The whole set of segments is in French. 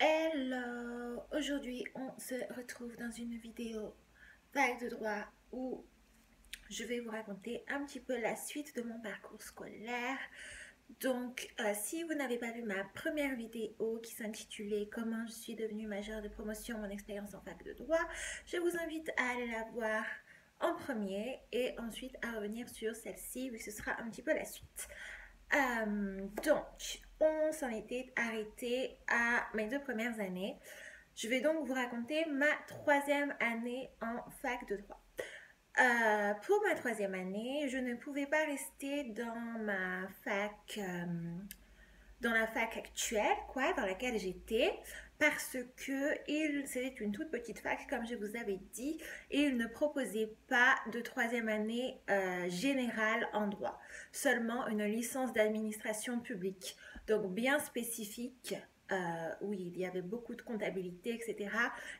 Hello! Aujourd'hui, on se retrouve dans une vidéo vague de droit où je vais vous raconter un petit peu la suite de mon parcours scolaire. Donc, si vous n'avez pas vu ma première vidéo qui s'intitulait Comment je suis devenue majeure de promotion, mon expérience en fac de droit, je vous invite à aller la voir en premier et ensuite à revenir sur celle-ci, vu que ce sera un petit peu la suite. Donc, on s'en était arrêté à mes 2 premières années. Je vais donc vous raconter ma 3e année en fac de droit. Pour ma 3e année, je ne pouvais pas rester dans la fac actuelle, quoi, dans laquelle j'étais, parce que c'était une toute petite fac, comme je vous avais dit, et il ne proposait pas de 3e année générale en droit, seulement une licence d'administration publique, donc bien spécifique. Où il y avait beaucoup de comptabilité, etc.,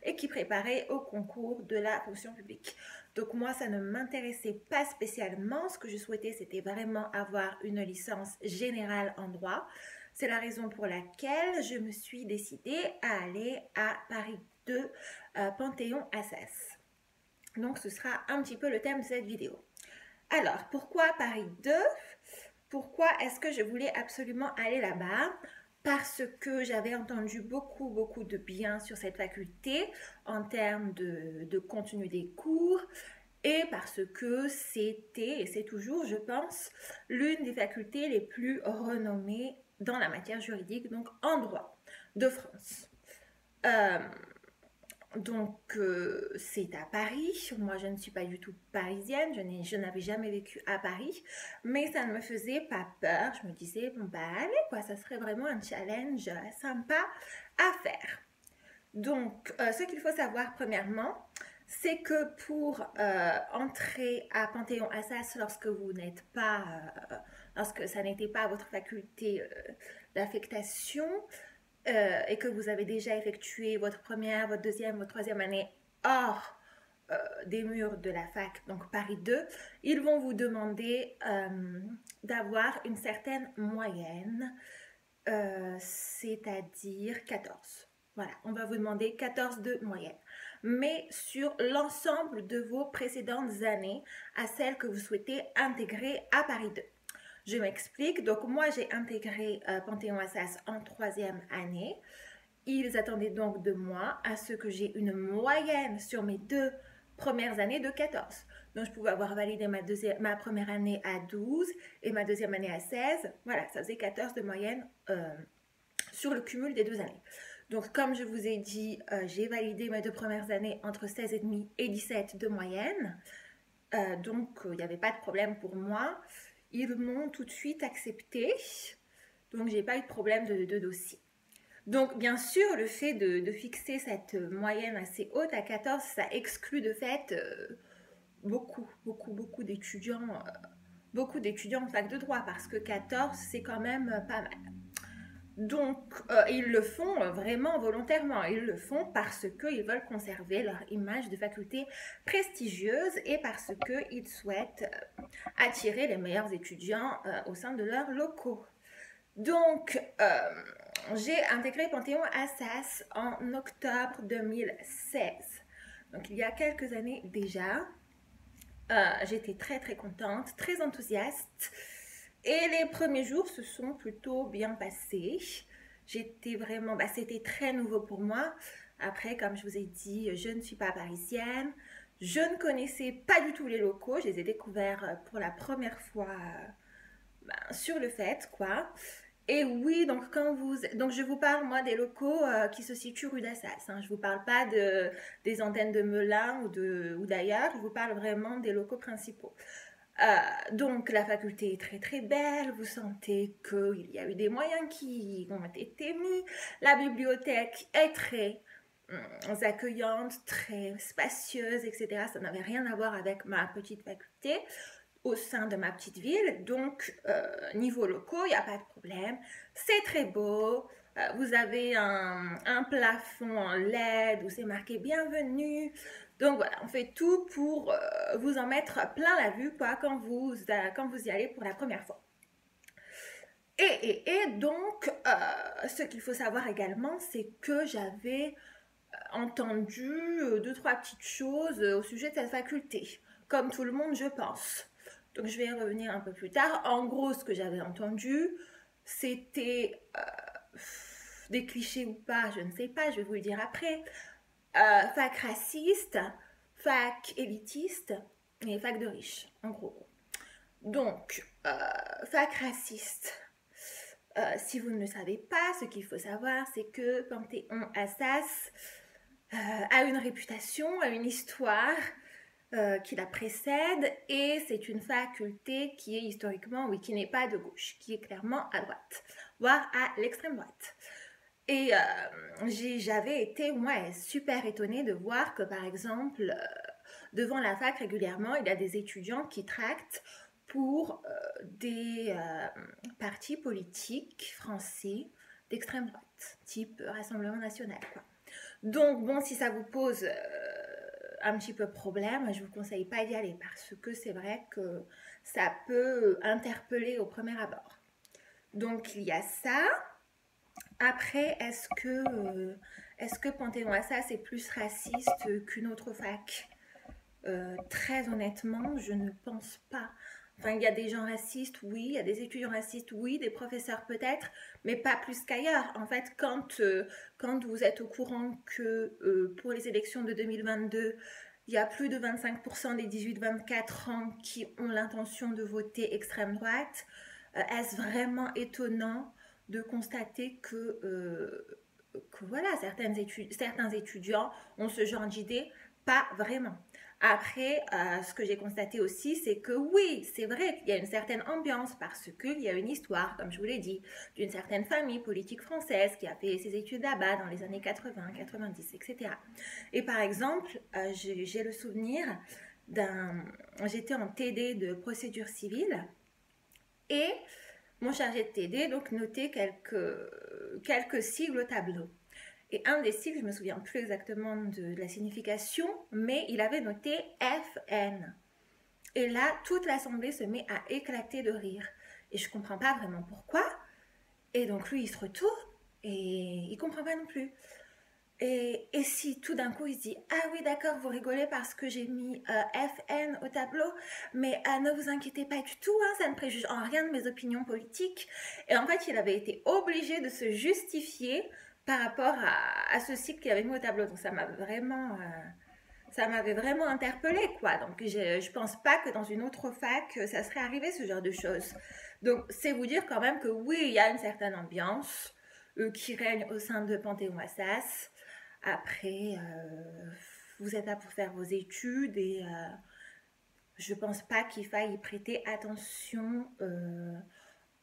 et qui préparait au concours de la fonction publique. Donc moi, ça ne m'intéressait pas spécialement. Ce que je souhaitais, c'était vraiment avoir une licence générale en droit. C'est la raison pour laquelle je me suis décidée à aller à Paris 2, Panthéon-Assas. Donc ce sera un petit peu le thème de cette vidéo. Alors, pourquoi Paris 2? Pourquoi est-ce que je voulais absolument aller là-bas? Parce que j'avais entendu beaucoup de bien sur cette faculté en termes de contenu des cours, et parce que c'était, et c'est toujours, je pense, l'une des facultés les plus renommées dans la matière juridique, donc en droit, de France. Euh, c'est à Paris. Moi, je ne suis pas du tout parisienne. Je n'avais jamais vécu à Paris. Mais ça ne me faisait pas peur. Je me disais, bon, bah, allez, quoi, ça serait vraiment un challenge sympa à faire. Donc, ce qu'il faut savoir, premièrement, c'est que pour entrer à Panthéon-Assas lorsque ça n'était pas votre faculté d'affectation, et que vous avez déjà effectué votre première, votre deuxième, votre 3e année hors des murs de la fac, donc Paris 2, ils vont vous demander d'avoir une certaine moyenne, c'est-à-dire 14. Voilà, on va vous demander 14 de moyenne. Mais sur l'ensemble de vos précédentes années, à celles que vous souhaitez intégrer à Paris 2. Je m'explique. Donc, moi, j'ai intégré Panthéon-Assas en 3e année. Ils attendaient donc de moi à ce que j'ai une moyenne sur mes 2 premières années de 14. Donc, je pouvais avoir validé ma première année à 12 et ma 2e année à 16. Voilà, ça faisait 14 de moyenne sur le cumul des 2 années. Donc, comme je vous ai dit, j'ai validé mes 2 premières années entre 16,5 et 17 de moyenne. Donc, il n'y avait pas de problème pour moi. Ils m'ont tout de suite accepté. Donc, j'ai pas eu de problème de dossier. Donc, bien sûr, le fait de fixer cette moyenne assez haute à 14, ça exclut de fait beaucoup d'étudiants en fac de droit, parce que 14, c'est quand même pas mal. Donc, ils le font vraiment volontairement. Ils le font parce qu'ils veulent conserver leur image de faculté prestigieuse et parce qu'ils souhaitent attirer les meilleurs étudiants au sein de leurs locaux. Donc, j'ai intégré Panthéon-Assas en octobre 2016. Donc, il y a quelques années déjà. J'étais très contente, très enthousiaste. Et les premiers jours se sont plutôt bien passés. C'était très nouveau pour moi. Après, comme je vous ai dit, je ne suis pas parisienne. Je ne connaissais pas du tout les locaux. Je les ai découverts pour la première fois sur le fait, quoi. Et oui, donc je vous parle moi des locaux qui se situent rue d'Assas. Hein. Je vous parle pas des antennes de Melun ou d'ailleurs. Je vous parle vraiment des locaux principaux. Donc la faculté est très belle, vous sentez qu'il y a eu des moyens qui ont été mis, la bibliothèque est très accueillante, très spacieuse, etc. Ça n'avait rien à voir avec ma petite faculté au sein de ma petite ville, donc niveau locaux, il n'y a pas de problème, c'est très beau. Vous avez un plafond en LED où c'est marqué bienvenue. Donc voilà, on fait tout pour vous en mettre plein la vue quoi, quand vous y allez pour la première fois. Et donc, ce qu'il faut savoir également, c'est que j'avais entendu deux, trois petites choses au sujet de cette faculté. Comme tout le monde, je pense. Donc, je vais y revenir un peu plus tard. En gros, ce que j'avais entendu, c'était des clichés ou pas, je ne sais pas, je vais vous le dire après. Fac raciste, fac élitiste et fac de riches, en gros. Donc, fac raciste. Si vous ne le savez pas, ce qu'il faut savoir, c'est que Panthéon-Assas a une réputation, a une histoire qui la précède, et c'est une faculté qui est historiquement, oui, qui n'est pas de gauche, qui est clairement à droite, voire à l'extrême droite. Et j'avais été, moi, super étonnée de voir que, par exemple, devant la fac, régulièrement, il y a des étudiants qui tractent pour des partis politiques français d'extrême droite, type Rassemblement national, quoi. Donc, bon, si ça vous pose un petit peu problème, je ne vous conseille pas d'y aller parce que c'est vrai que ça peut interpeller au premier abord. Donc, il y a ça. Après, est-ce que Panthéon-Assas est plus raciste qu'une autre fac? Très honnêtement, je ne pense pas. Enfin, il y a des gens racistes, oui, il y a des étudiants racistes, oui, des professeurs peut-être, mais pas plus qu'ailleurs. En fait, quand vous êtes au courant que pour les élections de 2022, il y a plus de 25% des 18-24 ans qui ont l'intention de voter extrême droite, est-ce vraiment étonnant de constater que voilà, certains étudiants ont ce genre d'idée? Pas vraiment. Après, ce que j'ai constaté aussi, c'est que oui, c'est vrai qu'il y a une certaine ambiance parce qu'il y a une histoire, comme je vous l'ai dit, d'une certaine famille politique française qui a fait ses études là-bas dans les années 80, 90, etc. Et par exemple, j'ai le souvenir j'étais en TD de procédure civile et mon chargé de TD donc notait quelques sigles au tableau. Et un des sigles, je ne me souviens plus exactement de la signification, mais il avait noté FN. Et là, toute l'assemblée se met à éclater de rire. Et je ne comprends pas vraiment pourquoi. Et donc lui, il se retourne et il ne comprend pas non plus. Et si tout d'un coup il se dit « Ah oui d'accord, vous rigolez parce que j'ai mis FN au tableau, mais ne vous inquiétez pas du tout, hein, ça ne préjuge en rien de mes opinions politiques. » Et en fait, il avait été obligé de se justifier par rapport à ce cycle qu'il avait mis au tableau. Donc ça m'avait vraiment interpellée, quoi. Donc je pense pas que dans une autre fac, ça serait arrivé ce genre de choses. Donc c'est vous dire quand même que oui, il y a une certaine ambiance qui règne au sein de Panthéon-Assas. Après, vous êtes là pour faire vos études et je pense pas qu'il faille y prêter attention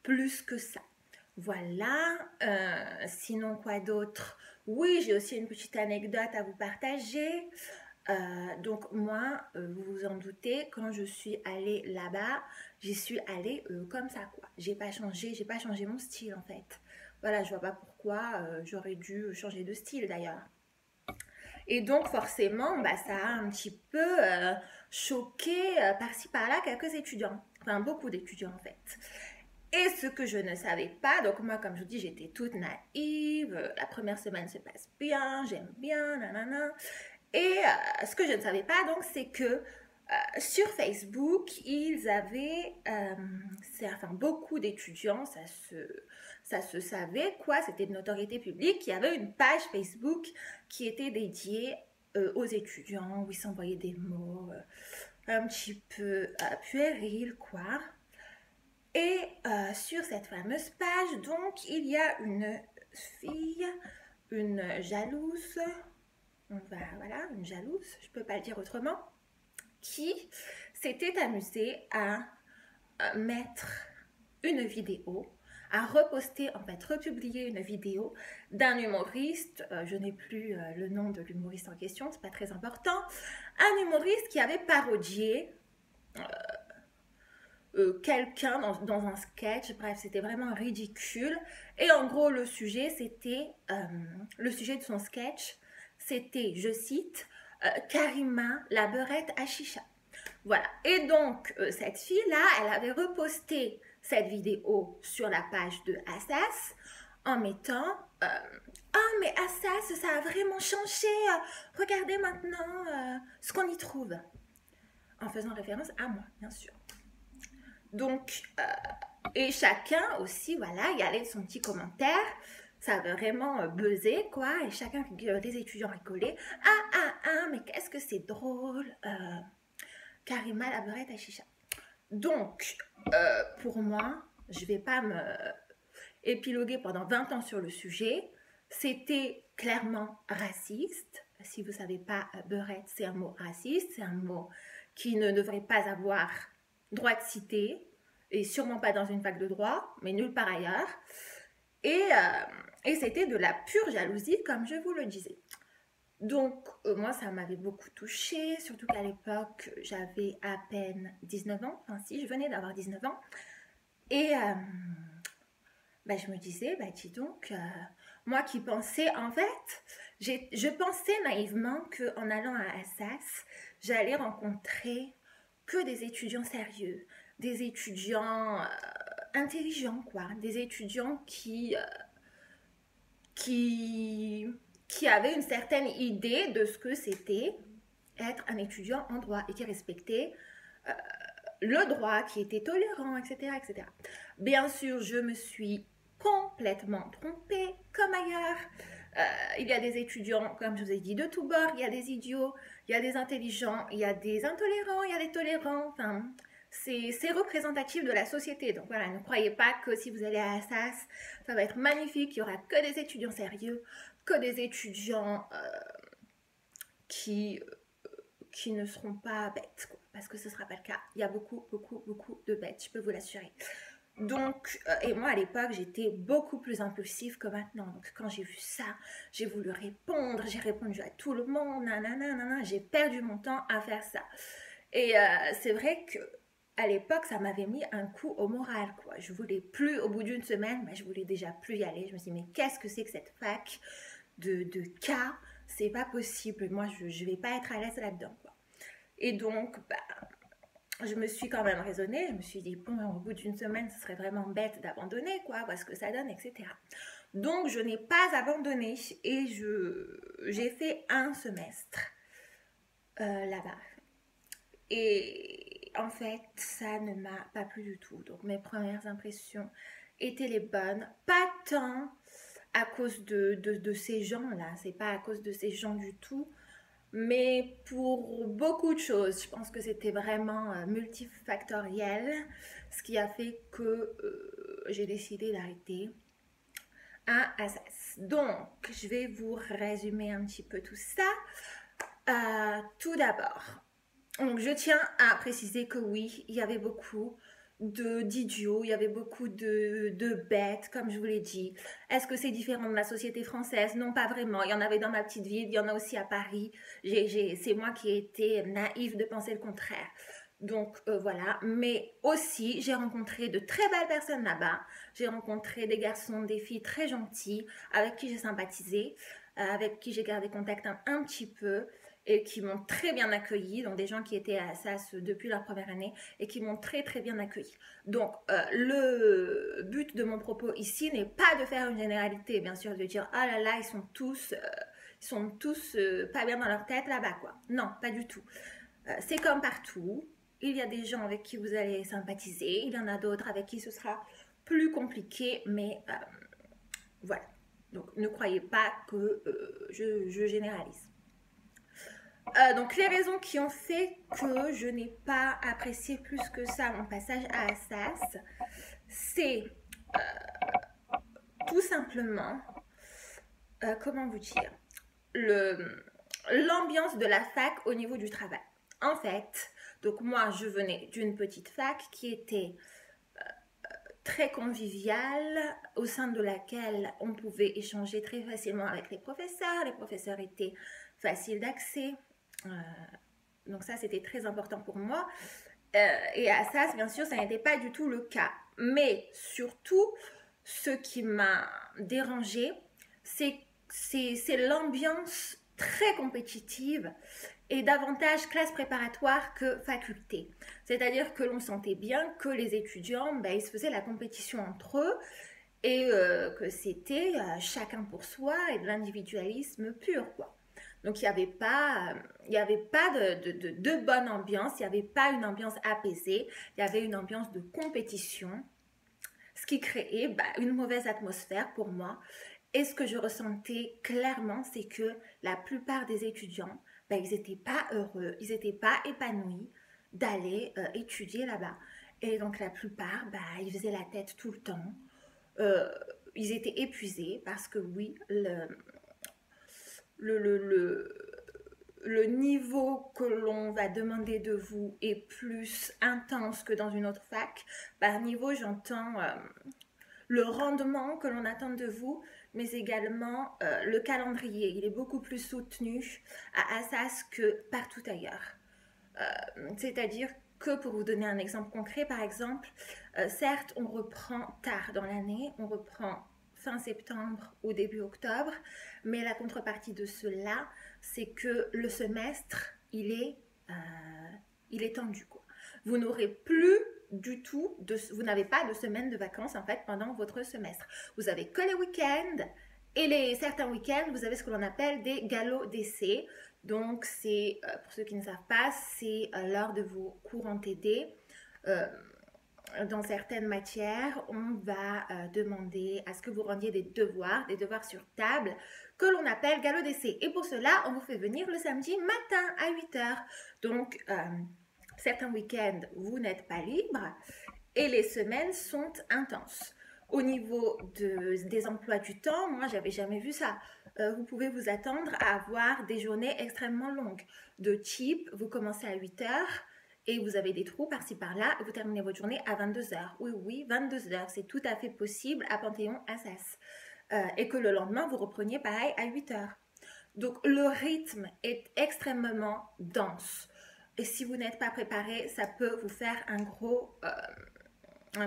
plus que ça. Voilà, sinon quoi d'autre? Oui, j'ai aussi une petite anecdote à vous partager. Donc moi, vous vous en doutez, quand je suis allée là-bas, j'y suis allée comme ça, quoi. J'ai pas changé mon style en fait. Voilà, je vois pas pourquoi j'aurais dû changer de style d'ailleurs. Et donc forcément, ça a un petit peu choqué par-ci par-là quelques étudiants. Enfin, beaucoup d'étudiants en fait. Et ce que je ne savais pas, donc moi comme je vous dis, j'étais toute naïve, la première semaine se passe bien, j'aime bien, nanana. Et ce que je ne savais pas donc, c'est que sur Facebook, ils avaient, enfin beaucoup d'étudiants, ça se savait quoi, c'était de notoriété publique, il y avait une page Facebook qui était dédiée aux étudiants, où ils s'envoyaient des mots un petit peu puérils, quoi. Et sur cette fameuse page, donc, il y a une fille, une jalouse, voilà, une jalouse, je ne peux pas le dire autrement, qui s'était amusée à mettre une vidéo, à reposter, en fait, republier une vidéo d'un humoriste, je n'ai plus le nom de l'humoriste en question, c'est pas très important, un humoriste qui avait parodié quelqu'un dans un sketch, bref, c'était vraiment ridicule. Et en gros, le sujet de son sketch, c'était, je cite, Karima, la beurette à chicha. Voilà. Et donc, cette fille-là, elle avait reposté cette vidéo sur la page de Assas en mettant oh mais Assas, ça a vraiment changé, regardez maintenant ce qu'on y trouve. En faisant référence à moi, bien sûr. Donc, et chacun aussi, voilà, il y allait son petit commentaire. Ça avait vraiment buzzé, quoi. Et chacun des étudiants rigolaient. Mais qu'est-ce que c'est drôle. Karima, la beurette à chicha. Donc, pour moi, je ne vais pas me épiloguer pendant 20 ans sur le sujet. C'était clairement raciste. Si vous ne savez pas, beurette, c'est un mot raciste. C'est un mot qui ne devrait pas avoir droit de citer. Et sûrement pas dans une fac de droit, mais nulle part ailleurs. Et c'était de la pure jalousie, comme je vous le disais. Donc, moi, ça m'avait beaucoup touchée, surtout qu'à l'époque, j'avais à peine 19 ans. Enfin, si, je venais d'avoir 19 ans. Et je me disais, dis donc, moi qui pensais, en fait, je pensais naïvement qu'en allant à Assas, j'allais rencontrer que des étudiants sérieux, des étudiants intelligents, quoi, des étudiants qui avaient une certaine idée de ce que c'était être un étudiant en droit et qui respectaient le droit, qui étaient tolérants, etc., etc. Bien sûr, je me suis complètement trompée, comme ailleurs. Il y a des étudiants, comme je vous ai dit, de tous bords. Il y a des idiots, il y a des intelligents, il y a des intolérants, il y a des tolérants. Enfin, c'est représentatif de la société. Donc voilà, ne croyez pas que si vous allez à Assas, ça va être magnifique. Il n'y aura que des étudiants sérieux, que des étudiants qui ne seront pas bêtes, quoi, parce que ce ne sera pas le cas. Il y a beaucoup, beaucoup, beaucoup de bêtes, je peux vous l'assurer. Donc, et moi à l'époque, j'étais beaucoup plus impulsive que maintenant. Donc, quand j'ai vu ça, j'ai voulu répondre, j'ai répondu à tout le monde, nanana, j'ai perdu mon temps à faire ça. Et c'est vrai que à l'époque, ça m'avait mis un coup au moral, quoi. Je voulais plus, au bout d'une semaine, je voulais déjà plus y aller. Je me suis dit, mais qu'est-ce que c'est que cette fac de cas? C'est pas possible. Moi, je vais pas être à l'aise là-dedans, quoi. Et donc, je me suis quand même raisonnée, je me suis dit, bon, au bout d'une semaine, ce serait vraiment bête d'abandonner, quoi, voir ce que ça donne, etc. Donc, je n'ai pas abandonné et j'ai fait un semestre là-bas. Et en fait, ça ne m'a pas plu du tout. Donc, mes premières impressions étaient les bonnes, pas tant à cause de ces gens-là, c'est pas à cause de ces gens du tout, mais pour beaucoup de choses. Je pense que c'était vraiment multifactoriel, ce qui a fait que j'ai décidé d'arrêter à Assas. Donc, je vais vous résumer un petit peu tout ça. Tout d'abord, donc je tiens à préciser que oui, il y avait beaucoup d'idiots, il y avait beaucoup de bêtes, comme je vous l'ai dit. Est-ce que c'est différent de la société française? Non, pas vraiment. Il y en avait dans ma petite ville, il y en a aussi à Paris. C'est moi qui ai été naïve de penser le contraire. Donc voilà, mais aussi j'ai rencontré de très belles personnes là-bas. J'ai rencontré des garçons, des filles très gentils, avec qui j'ai sympathisé, avec qui j'ai gardé contact un petit peu, et qui m'ont très bien accueilli, donc des gens qui étaient à Assas depuis leur première année et qui m'ont très très bien accueilli. Donc le but de mon propos ici n'est pas de faire une généralité, bien sûr, de dire oh là là, ils sont tous pas bien dans leur tête là-bas, quoi. Non, pas du tout. C'est comme partout, il y a des gens avec qui vous allez sympathiser, il y en a d'autres avec qui ce sera plus compliqué, mais voilà. Donc ne croyez pas que je généralise. Donc les raisons qui ont fait que je n'ai pas apprécié plus que ça mon passage à Assas, c'est tout simplement, comment vous dire, l'ambiance de la fac au niveau du travail. En fait, donc moi je venais d'une petite fac qui était très conviviale, au sein de laquelle on pouvait échanger très facilement avec les professeurs étaient faciles d'accès. Donc ça, c'était très important pour moi. Et à Assas, bien sûr, ça n'était pas du tout le cas. Mais surtout, ce qui m'a dérangée, c'est l'ambiance très compétitive et davantage classe préparatoire que faculté. C'est-à-dire que l'on sentait bien que les étudiants, ben, ils se faisaient la compétition entre eux et que c'était chacun pour soi et de l'individualisme pur, quoi. Donc il y avait pas de bonne ambiance, il n'y avait pas une ambiance apaisée, il y avait une ambiance de compétition, ce qui créait une mauvaise atmosphère pour moi. Et ce que je ressentais clairement, c'est que la plupart des étudiants, ils n'étaient pas heureux, ils n'étaient pas épanouis d'aller étudier là-bas. Et donc la plupart, ils faisaient la tête tout le temps. Euh, Ils étaient épuisés parce que oui, le, le, le, le niveau que l'on va demander de vous est plus intense que dans une autre fac. Par niveau, j'entends le rendement que l'on attend de vous, mais également le calendrier. Il est beaucoup plus soutenu à Assas que partout ailleurs. C'est-à-dire que pour vous donner un exemple concret, par exemple, certes, on reprend tard dans l'année, on reprend fin septembre ou début octobre, mais la contrepartie de cela, c'est que le semestre, il est tendu, quoi. Vous n'aurez plus du tout, vous n'avez pas de semaine de vacances en fait pendant votre semestre. Vous avez que les week-ends et certains week-ends, vous avez ce que l'on appelle des galops d'essai. Donc c'est, pour ceux qui ne savent pas, c'est lors de vos cours en TD. Dans certaines matières, on va demander à ce que vous rendiez des devoirs sur table, que l'on appelle galop d'essai. Et pour cela, on vous fait venir le samedi matin à 8h. Donc, certains week-ends, vous n'êtes pas libre et les semaines sont intenses. Au niveau des emplois du temps, moi, j'avais jamais vu ça. Vous pouvez vous attendre à avoir des journées extrêmement longues. De type, vous commencez à 8h et vous avez des trous par-ci par-là et vous terminez votre journée à 22h. Oui, 22h, c'est tout à fait possible à Panthéon-Assas. Et que le lendemain, vous repreniez pareil à 8h. Donc, le rythme est extrêmement dense. Et si vous n'êtes pas préparé, ça peut vous faire un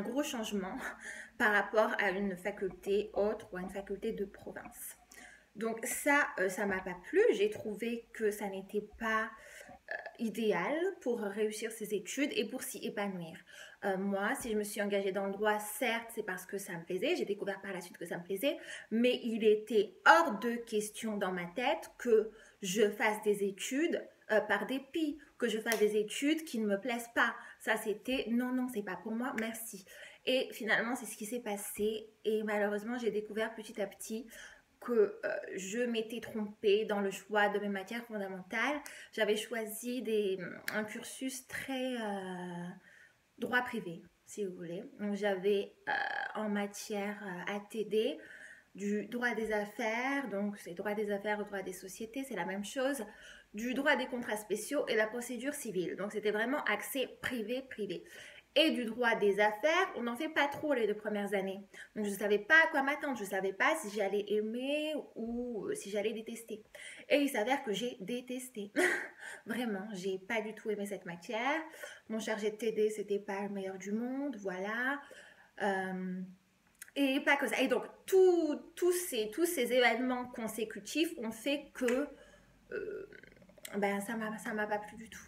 gros changement par rapport à une faculté autre ou à une faculté de province. Donc ça m'a pas plu. J'ai trouvé que ça n'était pas idéal pour réussir ses études et pour s'y épanouir. Moi, si je me suis engagée dans le droit, certes, c'est parce que ça me plaisait. J'ai découvert par la suite que ça me plaisait. Mais il était hors de question dans ma tête que je fasse des études par dépit, que je fasse des études qui ne me plaisent pas. Ça, c'était non, c'est pas pour moi, merci. Et finalement, c'est ce qui s'est passé. Et malheureusement, j'ai découvert petit à petit que je m'étais trompée dans le choix de mes matières fondamentales. J'avais choisi un cursus très droit privé, si vous voulez. Donc j'avais en matière ATD du droit des affaires, donc c'est droit des affaires ou droit des sociétés, c'est la même chose, du droit des contrats spéciaux et la procédure civile. Donc c'était vraiment axé privé. Et du droit des affaires, on n'en fait pas trop les 2 premières années. Donc je ne savais pas à quoi m'attendre, je ne savais pas si j'allais aimer ou si j'allais détester. Et il s'avère que j'ai détesté. Vraiment, j'ai pas du tout aimé cette matière. Mon chargé de TD, c'était pas le meilleur du monde, voilà. Et pas que ça. Et donc, tous ces événements consécutifs ont fait que ça m'a pas plu du tout.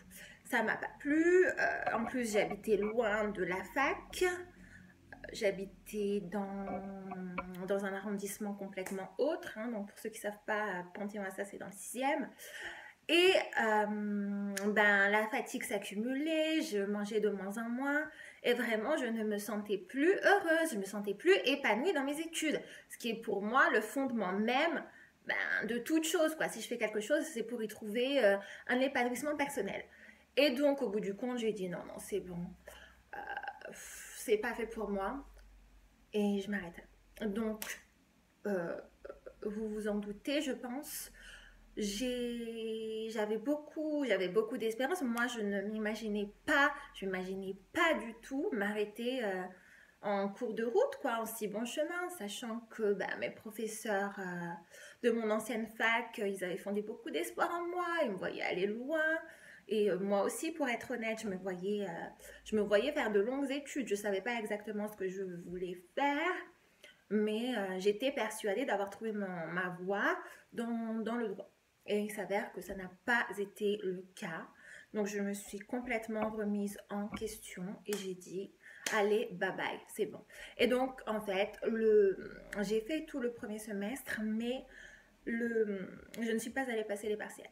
Ça m'a pas plu. En plus, j'habitais loin de la fac. J'habitais dans un arrondissement complètement autre. Hein. Donc, pour ceux qui ne savent pas, Panthéon-Assas, c'est dans le 6e. Et la fatigue s'accumulait, je mangeais de moins en moins. Et vraiment, je ne me sentais plus heureuse, je ne me sentais plus épanouie dans mes études. Ce qui est pour moi le fondement même de toute chose, quoi. Si je fais quelque chose, c'est pour y trouver un épanouissement personnel. Et donc, au bout du compte, j'ai dit non, c'est bon. C'est pas fait pour moi. Et je m'arrête. Donc, vous vous en doutez, je pense. J'avais beaucoup d'espérance. Moi, je ne m'imaginais pas du tout m'arrêter en cours de route, quoi, en si bon chemin, sachant que mes professeurs de mon ancienne fac, ils avaient fondé beaucoup d'espoir en moi, ils me voyaient aller loin. Et moi aussi, pour être honnête, je me voyais faire de longues études. Je ne savais pas exactement ce que je voulais faire, mais j'étais persuadée d'avoir trouvé ma voie dans le droit. Et il s'avère que ça n'a pas été le cas. Donc je me suis complètement remise en question et j'ai dit allez, bye bye, c'est bon. Et donc en fait, j'ai fait tout le premier semestre, mais je ne suis pas allée passer les partiels.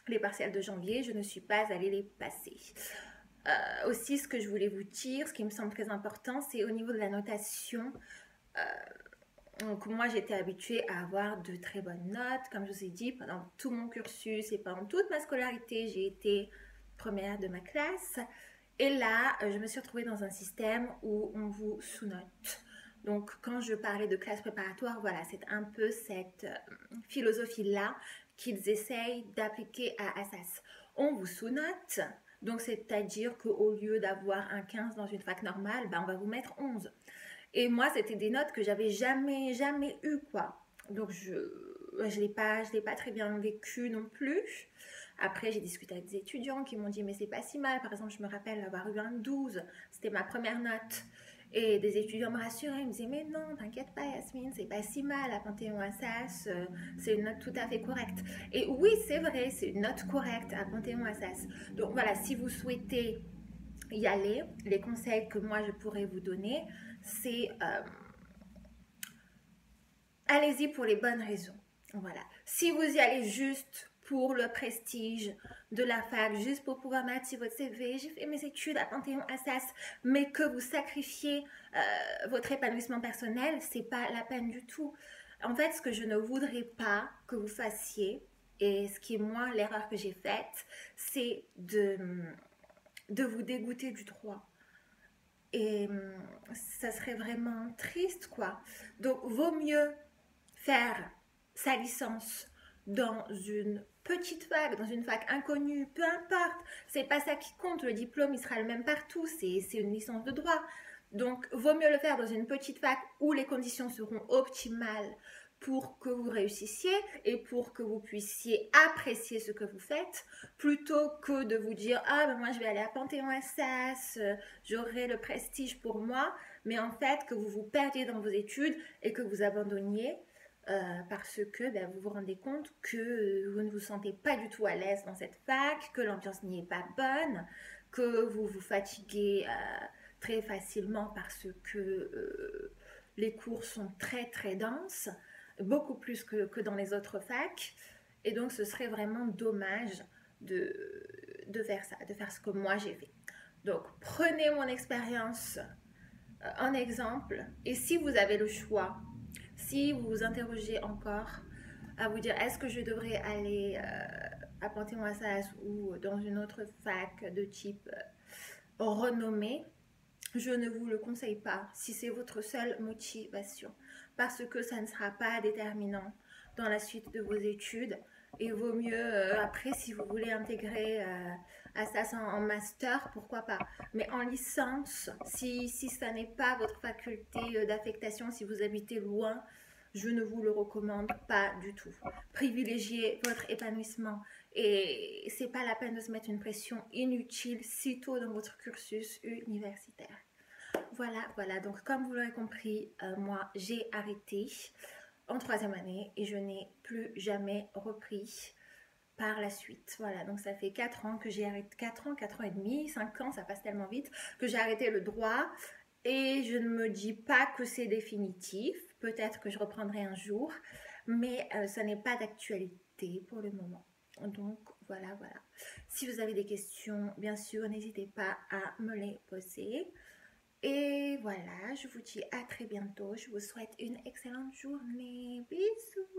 Les partiels de janvier, je ne suis pas allée les passer. Aussi, ce que je voulais vous dire, ce qui me semble très important, c'est au niveau de la notation. Donc moi, j'étais habituée à avoir de très bonnes notes. Comme je vous ai dit, pendant tout mon cursus et pendant toute ma scolarité, j'ai été première de ma classe. Et là, je me suis retrouvée dans un système où on vous sous-note. Donc, quand je parlais de classe préparatoire, voilà, c'est un peu cette philosophie-là qu'ils essayent d'appliquer à Assas. On vous sous-note, donc c'est-à-dire qu'au lieu d'avoir un 15 dans une fac normale, ben, on va vous mettre 11. Et moi, c'était des notes que j'avais jamais eu, quoi. Donc, je l'ai pas très bien vécu non plus. Après, j'ai discuté avec des étudiants qui m'ont dit, mais c'est pas si mal. Par exemple, je me rappelle avoir eu un 12. C'était ma première note. Et des étudiants me rassuraient, ils me disaient, mais non, t'inquiète pas, Yasmine, c'est pas si mal. À Panthéon-Assas, c'est une note tout à fait correcte. Et oui, c'est vrai, c'est une note correcte à Panthéon-Assas. Donc voilà, si vous souhaitez y aller, les conseils que moi je pourrais vous donner, c'est allez-y pour les bonnes raisons. Voilà. Si vous y allez juste pour le prestige de la fac, juste pour pouvoir mettre sur votre CV, j'ai fait mes études à Panthéon-Assas, mais que vous sacrifiez votre épanouissement personnel, c'est pas la peine du tout. En fait, ce que je ne voudrais pas que vous fassiez, et ce qui est moi l'erreur que j'ai faite, c'est de vous dégoûter du droit. Et ça serait vraiment triste, quoi. Donc, vaut mieux faire sa licence dans une petite fac, dans une fac inconnue, peu importe. C'est pas ça qui compte. Le diplôme, il sera le même partout. C'est une licence de droit. Donc, vaut mieux le faire dans une petite fac où les conditions seront optimales pour que vous réussissiez et pour que vous puissiez apprécier ce que vous faites, plutôt que de vous dire « Ah, ben moi, je vais aller à Panthéon-Assas, j'aurai le prestige pour moi », mais en fait, que vous vous perdiez dans vos études et que vous abandonniez parce que ben, vous vous rendez compte que vous ne vous sentez pas du tout à l'aise dans cette fac, que l'ambiance n'y est pas bonne, que vous vous fatiguez très facilement parce que les cours sont très très denses, beaucoup plus que dans les autres facs. Et donc, ce serait vraiment dommage de faire ça, de faire ce que moi j'ai fait. Donc, prenez mon expérience en exemple. Et si vous avez le choix, si vous vous interrogez encore à vous dire est-ce que je devrais aller à Panthéon-Assas ou dans une autre fac de type renommée, je ne vous le conseille pas si c'est votre seule motivation, parce que ça ne sera pas déterminant dans la suite de vos études. Et vaut mieux, après, si vous voulez intégrer Assas en master, pourquoi pas. Mais en licence, si ça n'est pas votre faculté d'affectation, si vous habitez loin, je ne vous le recommande pas du tout. Privilégiez votre épanouissement et c'est pas la peine de se mettre une pression inutile si tôt dans votre cursus universitaire. Voilà, donc comme vous l'aurez compris, moi j'ai arrêté en 3e année et je n'ai plus jamais repris par la suite. Voilà, donc ça fait 4 ans que j'ai arrêté, 4 ans et demi, 5 ans, ça passe tellement vite, que j'ai arrêté le droit et je ne me dis pas que c'est définitif, peut-être que je reprendrai un jour, mais ça n'est pas d'actualité pour le moment. Donc voilà. Si vous avez des questions, bien sûr, n'hésitez pas à me les poser. Et voilà, je vous dis à très bientôt. Je vous souhaite une excellente journée. Bisous.